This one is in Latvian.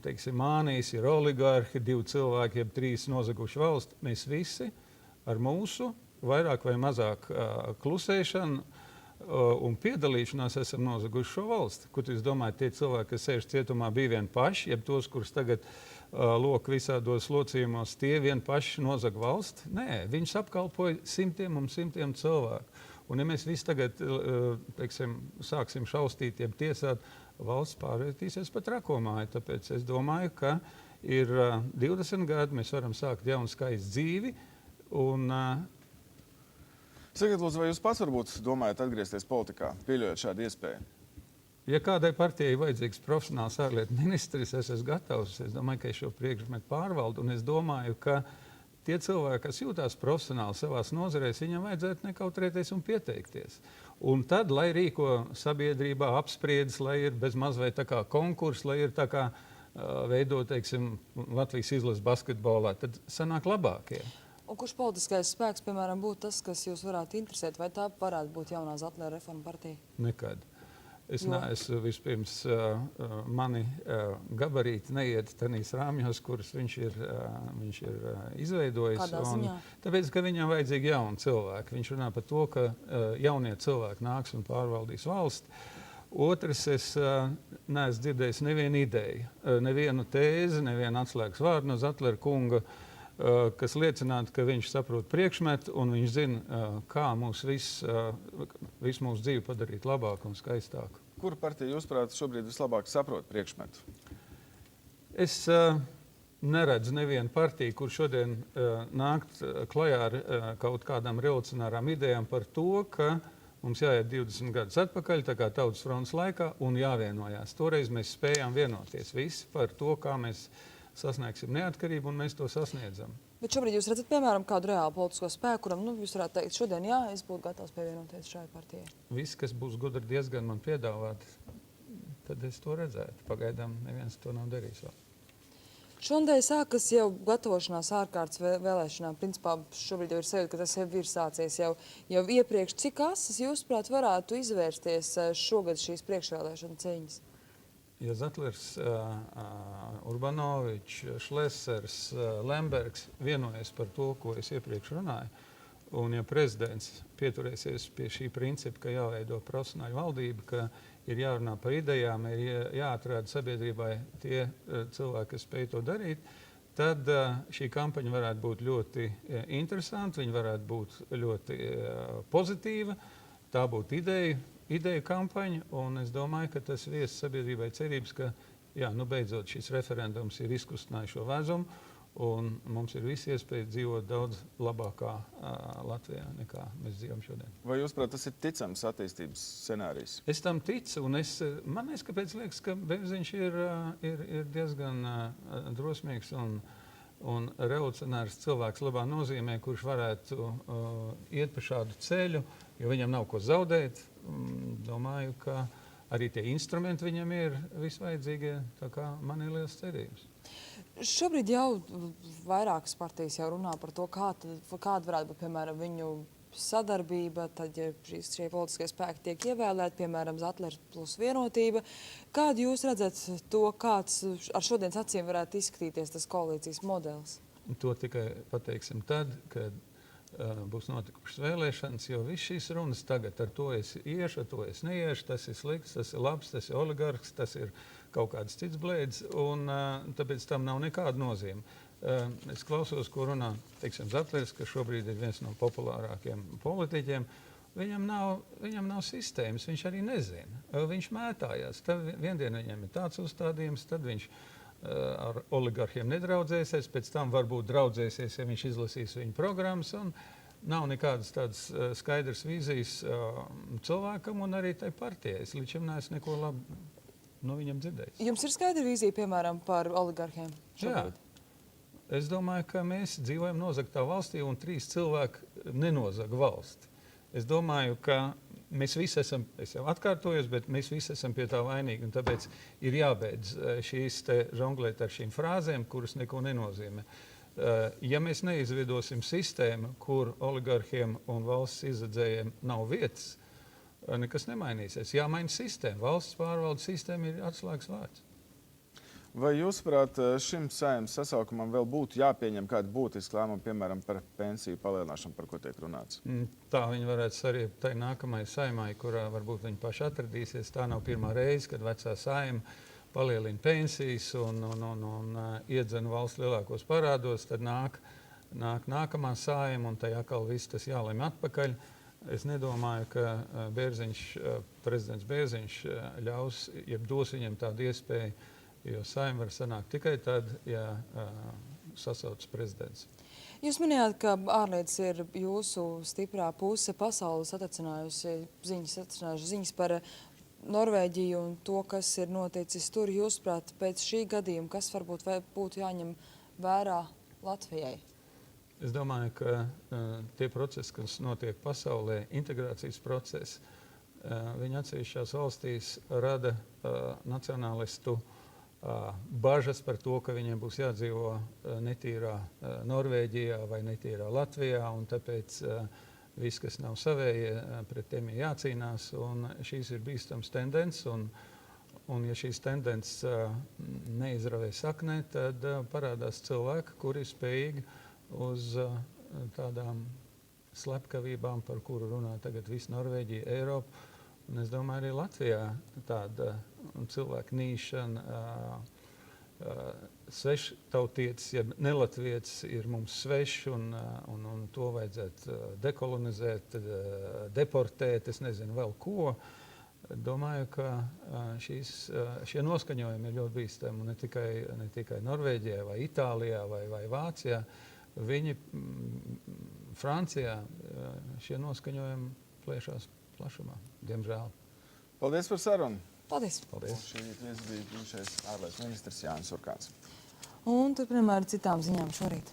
teiksim, mānijas, ir oligarhi, 2 cilvēki, jeb 3 nozaguši valsti. Mēs visi ar mūsu vairāk vai mazāk klusēšanu un piedalīšanās esam nozaguši šo valsti. Kur jūs domājat, tie cilvēki, kas sēž cietumā, bija vien paši, jeb tos, kurus tagad lok visādos locījumos, tie vien paši nozaga valsti? Nē, viņus apkalpoja simtiem un simtiem cilvēku. Un ja mēs visi tagad, teiksim, sāksim šaustīt, jeb tiesāt, valsts pārvērtīsies par trakomāju. Tāpēc es domāju, ka ir 20 gadi, mēs varam sākt jaunu skaistu dzīvi. Un, Sakiet, lūdzu, vai jūs pats varbūt domājat atgriezties politikā, pieļaujot šādu iespēju? Ja kādai partijai vajadzīgs profesionāls ārlietu ministrs, es esmu gatavs. Es domāju, ka es šo priekšmetu pārvaldu. Un es domāju, ka tie cilvēki, kas jūtās profesionāli savās nozarēs, viņam vajadzētu nekautrēties un pieteikties. Un tad, lai rīko sabiedrībā apspriedes, lai ir bez mazvai tā kā konkurss, lai ir tā kā veidot, teiksim, Latvijas izlases basketbolā, tad sanāk labākie. Un kurš politiskais spēks, piemēram, būtu tas, kas jūs varētu interesēt? Vai tā varētu būt jaunā Zatlera reforma partija? Nekad. Es neesmu vispirms mani gabarīti neiet tenīs rāmjos, kurus viņš ir izveidojis. Kādā ziņā? Tāpēc, ka viņam vajadzīgi jauni cilvēki. Viņš runā par to, ka jaunie cilvēki nāks un pārvaldīs valsti. Otrs, es neesmu dzirdējis nevienu ideju, nevienu tēzi, nevienu atslēgas vārdu no Zatlera kunga, kas liecinātu, ka viņš saprot priekšmetu un viņš zina, kā visu mūsu dzīvi padarīt labāku un skaistāku. Kura partija, jūsuprāt, šobrīd vislabāk saprot priekšmetu? Es neredzu nevienu partiju, kur šodien nākt klajā ar kaut kādām revolucionārām idejām par to, ka mums jāiet 20 gadus atpakaļ, tā kā Tautas frontes laikā, un jāvienojās. Toreiz mēs spējām vienoties visi par to, kā mēs sasniegsim neatkarību, un mēs to sasniedzam. Bet šobrīd jūs redzat, piemēram, kādu reālu politisko spēku, kuram, jūs varētu teikt, šodien, jā, es būtu gatavs pievienoties šai partijai. Viss, kas būs gudri diezgan man piedāvāt, tad es to redzētu. Pagaidām neviens to nav darījis vēl. Šonadēļ sākas jau gatavošanās ārkārtas vēlēšanām. Principā šobrīd jau ir sajūta, ka tas jau ir sācies jau iepriekš. Cik asas, jūsuprāt, varētu izvērsties šogad šīs priekšvēlēšana cīņas? Ja Zatlers, Urbanovičs, Šlesers, Lembergs vienojas par to, ko es iepriekš runāju, un ja prezidents pieturēsies pie šī principa, ka jāveido profesionāļu valdība, ka ir jārunā par idejām, ir jāatrāda sabiedrībai tie cilvēki, kas spēj to darīt, tad šī kampaņa varētu būt ļoti interesanta, viņa varētu būt ļoti pozitīva, tā būtu ideju kampaņa, un es domāju, ka tas vies sabiedrībai cerības, ka beidzot šis referendums ir izkustinājis šo vēzumu, un mums ir visi iespēja dzīvot daudz labākā Latvijā, nekā mēs dzīvojam šodien. Vai jūs, prāt, tas ir ticams attīstības scenārijs? Es tam ticu, un man kāpēc liekas, ka Bevziņš ir diezgan drosmīgs un revolucionārs cilvēks labā nozīmē, kurš varētu iet pa šādu ceļu, jo viņam nav ko zaudēt. Domāju, ka arī tie instrumenti viņam ir visvajadzīgie, tā kā man ir liels cerības. Šobrīd jau vairākas partijas jau runā par to, kāda varētu būt, piemēram, viņu sadarbība, tad, ja šie politiskie spēki tiek ievēlēti, piemēram, Zatlers plus Vienotība. Kādu jūs redzat to, kāds ar šodienas acīm varētu izskatīties tas koalīcijas modelis? To tikai pateiksim tad, kad būs notikušas vēlēšanas, jo viss šīs runas tagad ar to es iešu, ar to es neiešu, tas ir slikts, tas ir labs, tas ir oligarhs, tas ir kaut kāds cits blēds, un tāpēc tam nav nekāda nozīme. Es klausos, ko runā, teiksim, Zatlers, kas šobrīd ir viens no populārākiem politiķiem. Viņam nav sistēmas, viņš arī nezina. Viņš mētājās. Tad viendien viņam ir tāds uzstādījums, tad viņš ar oligarhiem nedraudzēsies, pēc tam varbūt draudzēsies, ja viņš izlasīs viņu programmas, un nav nekādas tādas skaidras vīzijas cilvēkam un arī tai partijai. Es līdz šim neesmu neko labu no viņam dzirdējis. Jums ir skaidra vīzija, piemēram, par oligarhiem šobrīd? Jā. Es domāju, ka mēs dzīvojam nozagtā valstī un 3 cilvēki nenozaga valsti. Es domāju, ka mēs visi esam, es jau atkārtojos, bet mēs visi esam pie tā vainīgi, un tāpēc ir jābeidz šīs te žonglēt ar šīm frāzēm, kuras neko nenozīmē. Ja mēs neizveidosim sistēmu, kur oligarhiem un valsts izredzējiem nav vietas, nekas nemainīsies. Jāmaina sistēma. Valsts pārvaldes sistēma ir atslēgas vārds. Vai jūsuprāt, šim Saeimas sasaukumam vēl būtu jāpieņem kādi būtiski lēmumi, piemēram, par pensiju palielināšanu, par ko tiek runāts? Tā viņi varētu sariept tai nākamajai Saeimai, kurā varbūt viņi paši atradīsies. Tā nav pirmā reize, kad vecā Saeima palielina pensijas un iedzen valsts lielākos parādos, tad nāk nākamā Saeima un tai atkal viss tas jālemj atpakaļ. Es nedomāju, ka prezidents Bērziņš ļaus, jeb dos viņam tādu iespēju, jo Saeima var sanākt tikai tad, ja sasauc prezidents. Jūs minējāt, ka ārlietas ir jūsu stiprā puse. Pasaules atacinājusi ziņas par Norvēģiju un to, kas ir noticis tur. Jūsuprāt, pēc šī gadījuma, kas varbūt būtu jāņem vērā Latvijai? Es domāju, ka tie procesi, kas notiek pasaulē, integrācijas procesi, viņi atsevišķās valstīs rada nacionālistu bažas par to, ka viņiem būs jādzīvo netīrā Norvēģijā vai netīrā Latvijā, un tāpēc viss, kas nav savējie, pret tiem ir jācīnās, un šīs ir bīstams tendences, un ja šīs tendences neizravē saknē, tad parādās cilvēki, kuri ir spējīgi uz tādām slepkavībām, par kuru runā tagad visa Norvēģija, Eiropa. Un es domāju, arī Latvijā tāda cilvēka nīšana, sveštautietis, ja nelatvietis ir mums svešs, un to vajadzētu dekolonizēt, deportēt, es nezinu vēl ko. Domāju, ka šie noskaņojumi ir ļoti bīstami, un ne tikai Norvēģijā vai Itālijā vai Vācijā. Viņi Francijā šie noskaņojumi plēšās plašumā, diemžēl. Paldies par sarunu. Paldies. Paldies. Šī bija bijušais ārlietu ministrs Jānis Urkāns. Un turpinām ar citām ziņām šorīt.